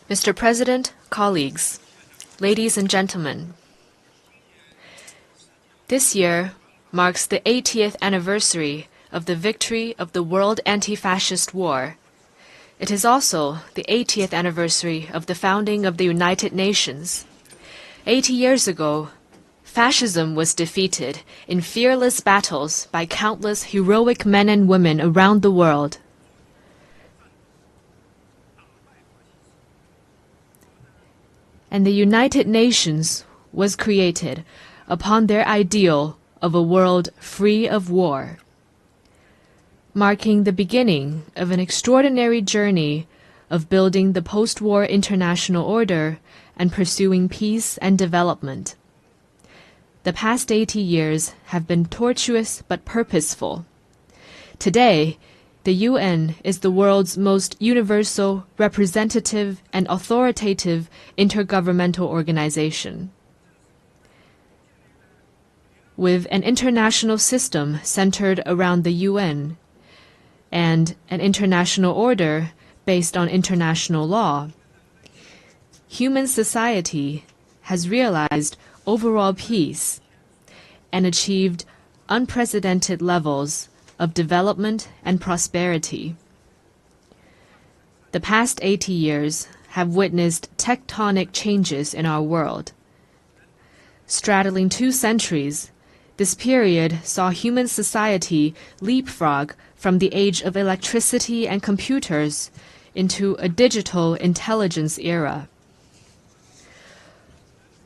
Mr. President, colleagues, ladies and gentlemen, this year marks the 80th anniversary of the victory of the World Anti-Fascist War. It is also the 80th anniversary of the founding of the United Nations. 80 years ago, fascism was defeated in fearless battles by countless heroic men and women around the world. And the United Nations was created upon their ideal of a world free of war, marking the beginning of an extraordinary journey of building the post-war international order and pursuing peace and development. The past 80 years have been tortuous but purposeful. Today, the UN is the world's most universal, representative, and authoritative intergovernmental organization. With an international system centered around the UN and an international order based on international law, human society has realized overall peace and achieved unprecedented levels of development and prosperity. The past 80 years have witnessed tectonic changes in our world. Straddling 2 centuries, this period saw human society leapfrog from the age of electricity and computers into a digital intelligence era.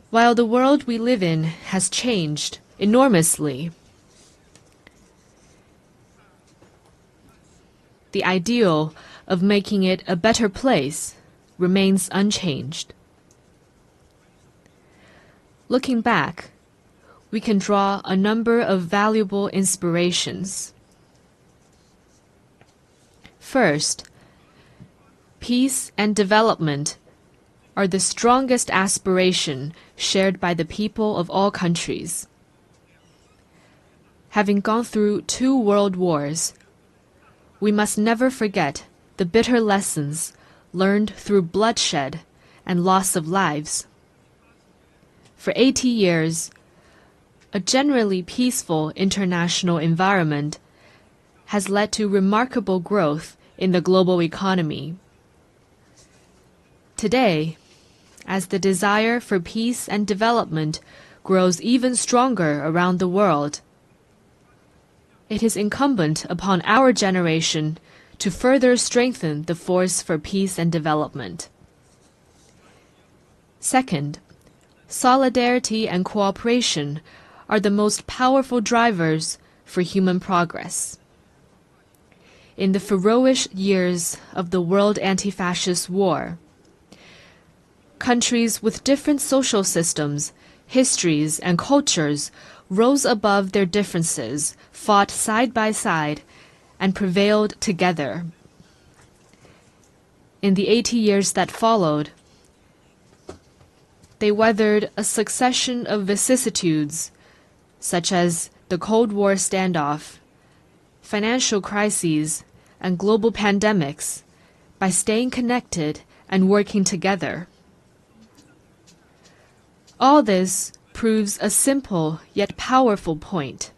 While the world we live in has changed enormously, the ideal of making it a better place remains unchanged. Looking back, we can draw a number of valuable inspirations. First, peace and development are the strongest aspiration shared by the people of all countries. Having gone through 2 world wars, we must never forget the bitter lessons learned through bloodshed and loss of lives. For 80 years, a generally peaceful international environment has led to remarkable growth in the global economy. Today, as the desire for peace and development grows even stronger around the world, it is incumbent upon our generation to further strengthen the force for peace and development. Second, solidarity and cooperation are the most powerful drivers for human progress. In the ferocious years of the World Anti-Fascist War, countries with different social systems, histories, and cultures rose above their differences, fought side by side, and prevailed together. In the 80 years that followed, they weathered a succession of vicissitudes, such as the Cold War standoff, financial crises, and global pandemics, by staying connected and working together. All this proves a simple yet powerful point.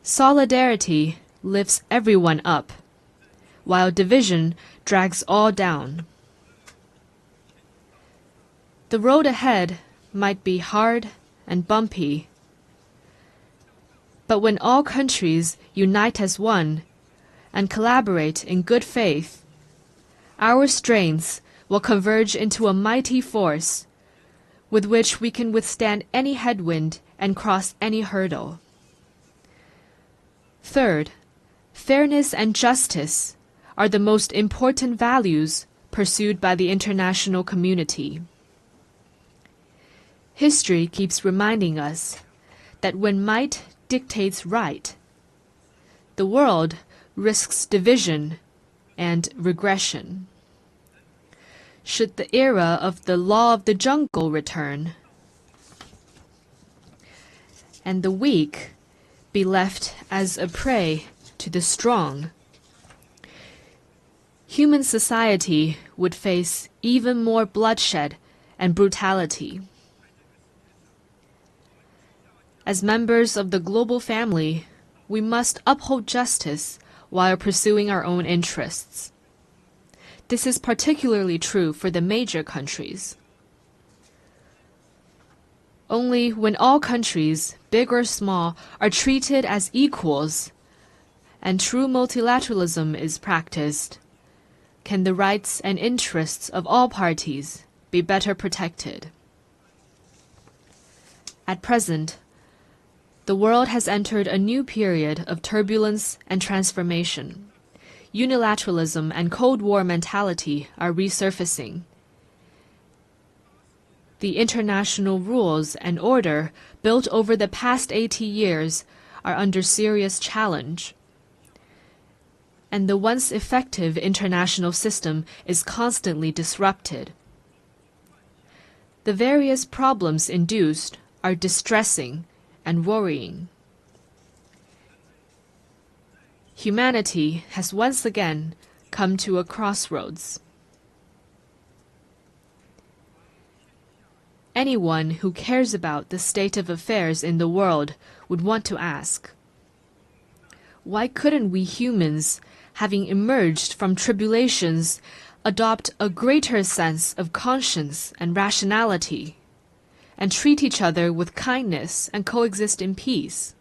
Solidarity lifts everyone up, while division drags all down. The road ahead might be hard and bumpy, but when all countries unite as one and collaborate in good faith, our strengths will converge into a mighty force with which we can withstand any headwind and cross any hurdle. Third, fairness and justice are the most important values pursued by the international community. History keeps reminding us that when might dictates right, the world risks division and regression. Should the era of the law of the jungle return, and the weak be left as a prey to the strong, human society would face even more bloodshed and brutality. As members of the global family, we must uphold justice while pursuing our own interests. This is particularly true for the major countries. Only when all countries, big or small, are treated as equals and true multilateralism is practiced, can the rights and interests of all parties be better protected. At present, the world has entered a new period of turbulence and transformation. Unilateralism and Cold War mentality are resurfacing. The international rules and order built over the past 80 years are under serious challenge. And the once effective international system is constantly disrupted. The various problems induced are distressing and worrying. Humanity has once again come to a crossroads. Anyone who cares about the state of affairs in the world would want to ask, why couldn't we humans, having emerged from tribulations, adopt a greater sense of conscience and rationality, and treat each other with kindness and coexist in peace?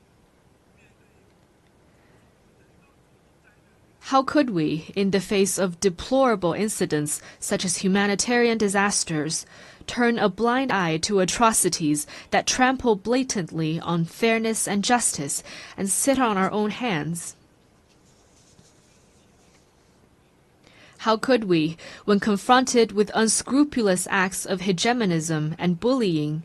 How could we, in the face of deplorable incidents such as humanitarian disasters, turn a blind eye to atrocities that trample blatantly on fairness and justice and sit on our own hands? How could we, when confronted with unscrupulous acts of hegemonism and bullying,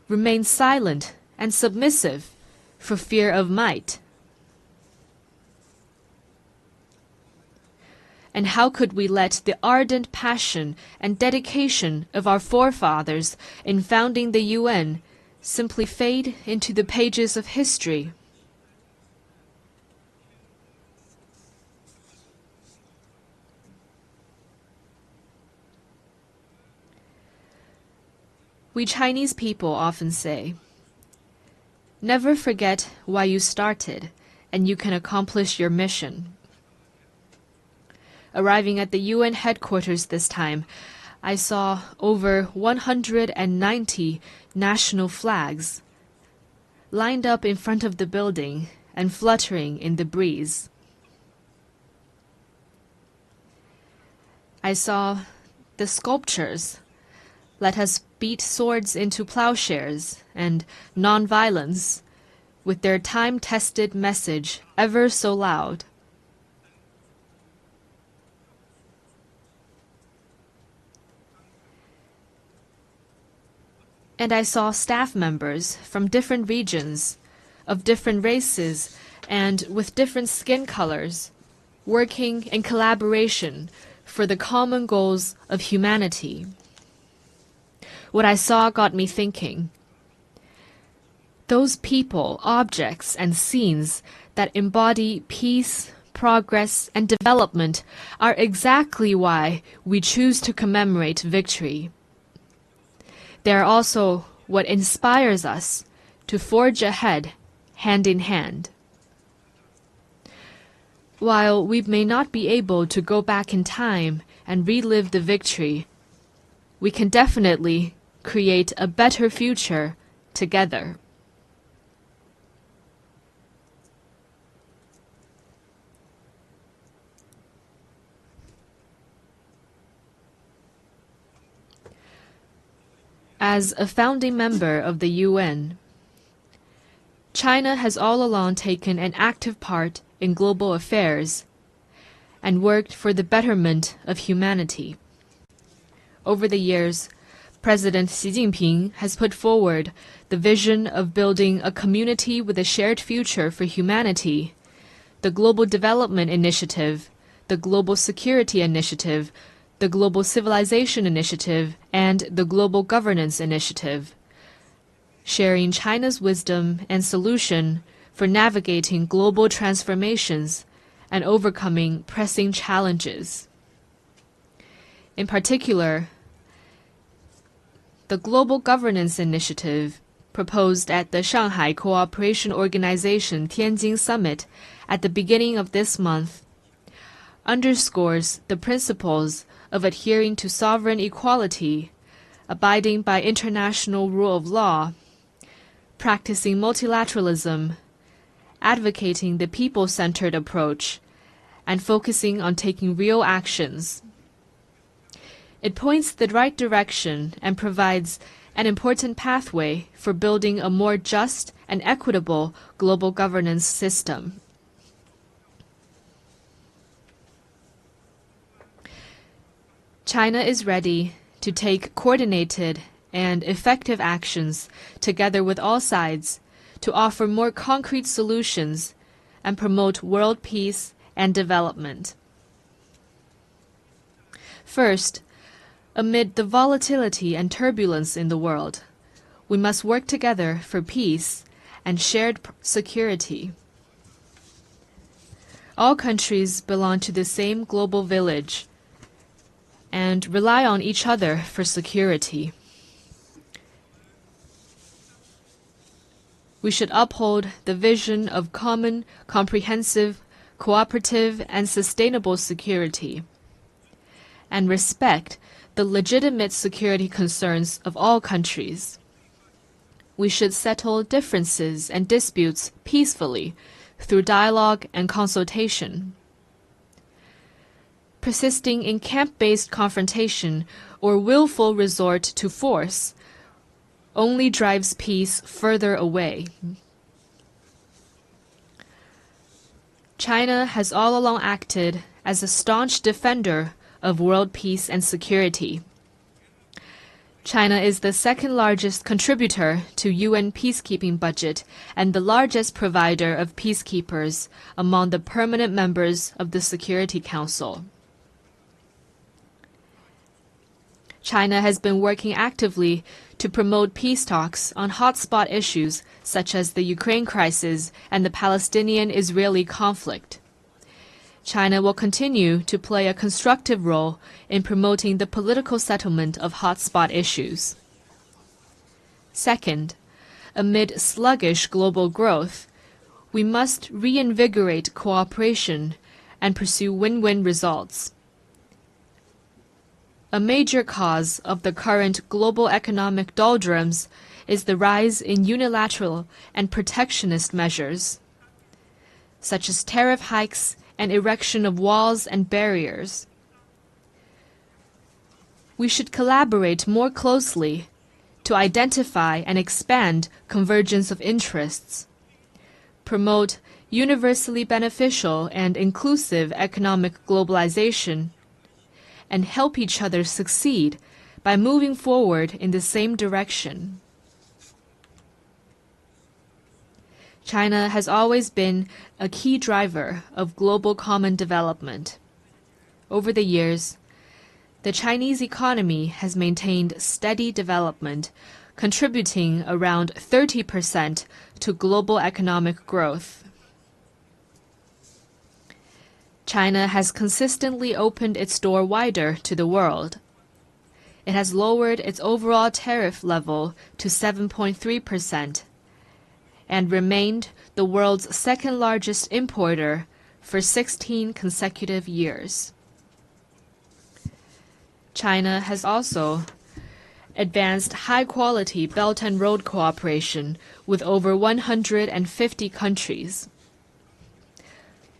remain silent and submissive for fear of might? And how could we let the ardent passion and dedication of our forefathers in founding the UN simply fade into the pages of history? We Chinese people often say, "Never forget why you started, and you can accomplish your mission." Arriving at the UN headquarters this time, I saw over 190 national flags lined up in front of the building and fluttering in the breeze. I saw the sculptures, "Let us beat swords into plowshares," and "Nonviolence," with their time-tested message ever so loud. And I saw staff members from different regions, of different races, and with different skin colors, working in collaboration for the common goals of humanity. What I saw got me thinking. Those people, objects, and scenes that embody peace, progress, and development are exactly why we choose to commemorate victory. They are also what inspires us to forge ahead, hand in hand. While we may not be able to go back in time and relive the victory, we can definitely create a better future together. As a founding member of the UN, China has all along taken an active part in global affairs and worked for the betterment of humanity. Over the years, President Xi Jinping has put forward the vision of building a community with a shared future for humanity, the Global Development Initiative, the Global Security Initiative, the Global Civilization Initiative, and the Global Governance Initiative, sharing China's wisdom and solution for navigating global transformations and overcoming pressing challenges. In particular, the Global Governance Initiative proposed at the Shanghai Cooperation Organization Tianjin Summit at the beginning of this month underscores the principles of adhering to sovereign equality, abiding by international rule of law, practicing multilateralism, advocating the people-centered approach, and focusing on taking real actions. It points the right direction and provides an important pathway for building a more just and equitable global governance system. China is ready to take coordinated and effective actions together with all sides to offer more concrete solutions and promote world peace and development. First, amid the volatility and turbulence in the world, we must work together for peace and shared security. All countries belong to the same global village and rely on each other for security. We should uphold the vision of common, comprehensive, cooperative, and sustainable security, and respect the legitimate security concerns of all countries. We should settle differences and disputes peacefully through dialogue and consultation. Persisting in camp-based confrontation or willful resort to force only drives peace further away. China has all along acted as a staunch defender of world peace and security. China is the second largest contributor to UN peacekeeping budget and the largest provider of peacekeepers among the permanent members of the Security Council. China has been working actively to promote peace talks on hotspot issues such as the Ukraine crisis and the Palestinian-Israeli conflict. China will continue to play a constructive role in promoting the political settlement of hotspot issues. Second, amid sluggish global growth, we must reinvigorate cooperation and pursue win-win results. A major cause of the current global economic doldrums is the rise in unilateral and protectionist measures, such as tariff hikes and erection of walls and barriers. We should collaborate more closely to identify and expand convergence of interests, promote universally beneficial and inclusive economic globalization, and help each other succeed by moving forward in the same direction. China has always been a key driver of global common development. Over the years, the Chinese economy has maintained steady development, contributing around 30% to global economic growth. China has consistently opened its door wider to the world. It has lowered its overall tariff level to 7.3% and remained the world's second-largest importer for 16 consecutive years. China has also advanced high-quality Belt and Road cooperation with over 150 countries.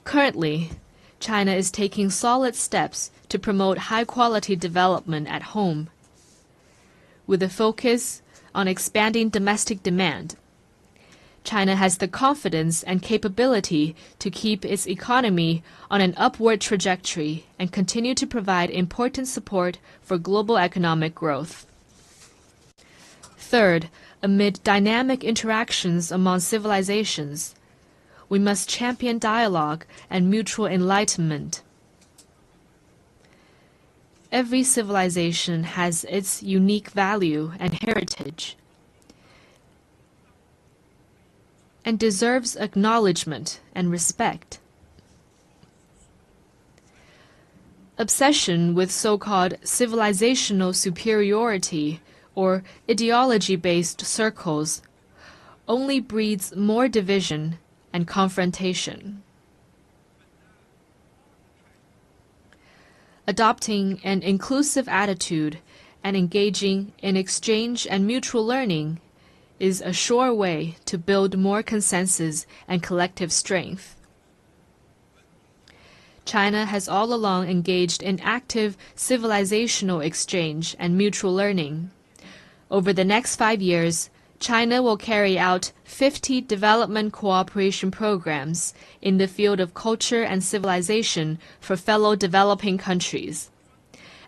Currently, China is taking solid steps to promote high-quality development at home, with a focus on expanding domestic demand. China has the confidence and capability to keep its economy on an upward trajectory and continue to provide important support for global economic growth. Third, amid dynamic interactions among civilizations, we must champion dialogue and mutual enlightenment. Every civilization has its unique value and heritage, and deserves acknowledgement and respect. obsession with so-called civilizational superiority or ideology-based circles only breeds more division and confrontation. Adopting an inclusive attitude and engaging in exchange and mutual learning is a sure way to build more consensus and collective strength. China has all along engaged in active civilizational exchange and mutual learning. Over the next 5 years, China will carry out 50 development cooperation programs in the field of culture and civilization for fellow developing countries,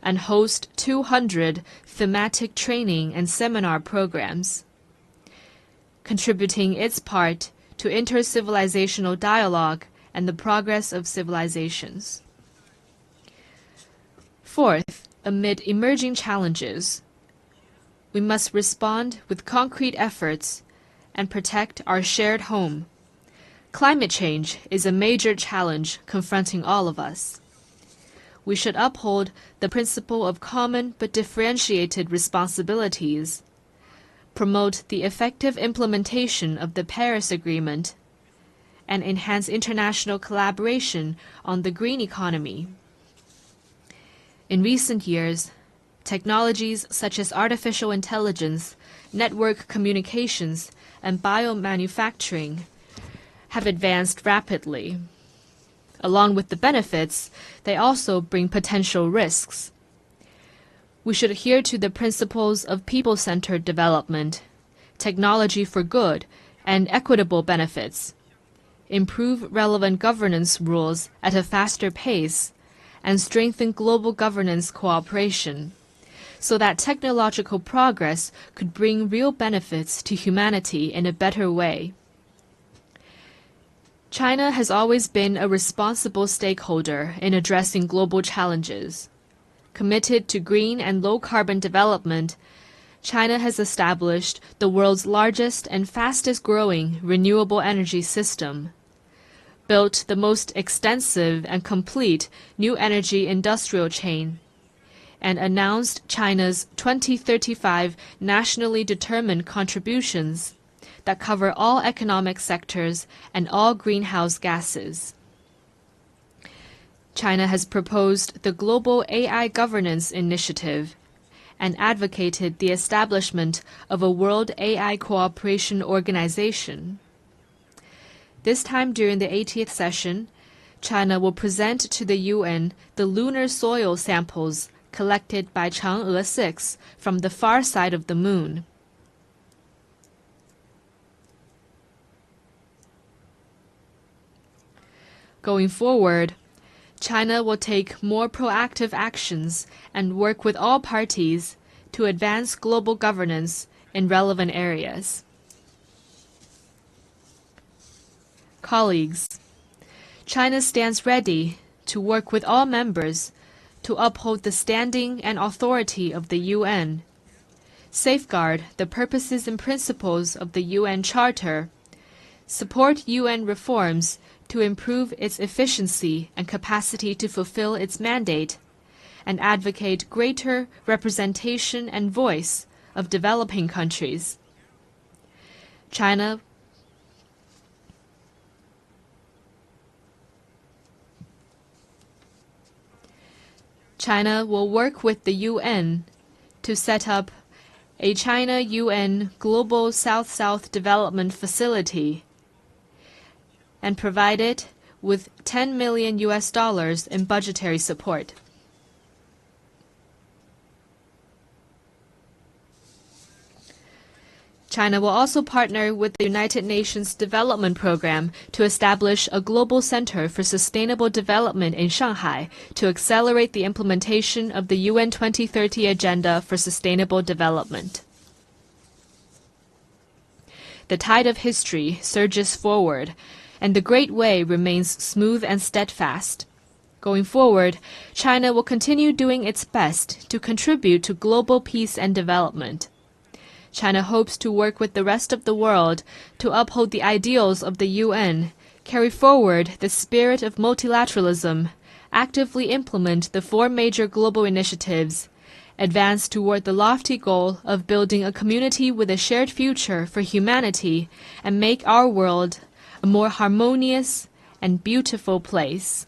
and host 200 thematic training and seminar programs, contributing its part to inter-civilizational dialogue and the progress of civilizations. Fourth, amid emerging challenges, we must respond with concrete efforts and protect our shared home. Climate change is a major challenge confronting all of us. We should uphold the principle of common but differentiated responsibilities, promote the effective implementation of the Paris Agreement, and enhance international collaboration on the green economy. In recent years, technologies such as artificial intelligence, network communications, and biomanufacturing have advanced rapidly. Along with the benefits, they also bring potential risks. We should adhere to the principles of people-centered development, technology for good, and equitable benefits, improve relevant governance rules at a faster pace, and strengthen global governance cooperation, so that technological progress could bring real benefits to humanity in a better way. China has always been a responsible stakeholder in addressing global challenges. Committed to green and low-carbon development, China has established the world's largest and fastest-growing renewable energy system, built the most extensive and complete new energy industrial chain, and announced China's 2035 nationally determined contributions that cover all economic sectors and all greenhouse gases. China has proposed the Global AI Governance Initiative and advocated the establishment of a World AI Cooperation Organization. This time during the 80th session, China will present to the UN the lunar soil samples collected by Chang'e 6 from the far side of the moon. Going forward, China will take more proactive actions and work with all parties to advance global governance in relevant areas. Colleagues, China stands ready to work with all members to uphold the standing and authority of the UN, safeguard the purposes and principles of the UN Charter, support UN reforms to improve its efficiency and capacity to fulfill its mandate, and advocate greater representation and voice of developing countries. China will work with the UN to set up a China-UN Global South-South Development Facility and provide it with $10 million in budgetary support. China will also partner with the United Nations Development Program to establish a global center for sustainable development in Shanghai to accelerate the implementation of the UN 2030 Agenda for Sustainable Development. The tide of history surges forward, and the Great Way remains smooth and steadfast. Going forward, China will continue doing its best to contribute to global peace and development. China hopes to work with the rest of the world to uphold the ideals of the UN, carry forward the spirit of multilateralism, actively implement the 4 major global initiatives, advance toward the lofty goal of building a community with a shared future for humanity, and make our world a more harmonious and beautiful place.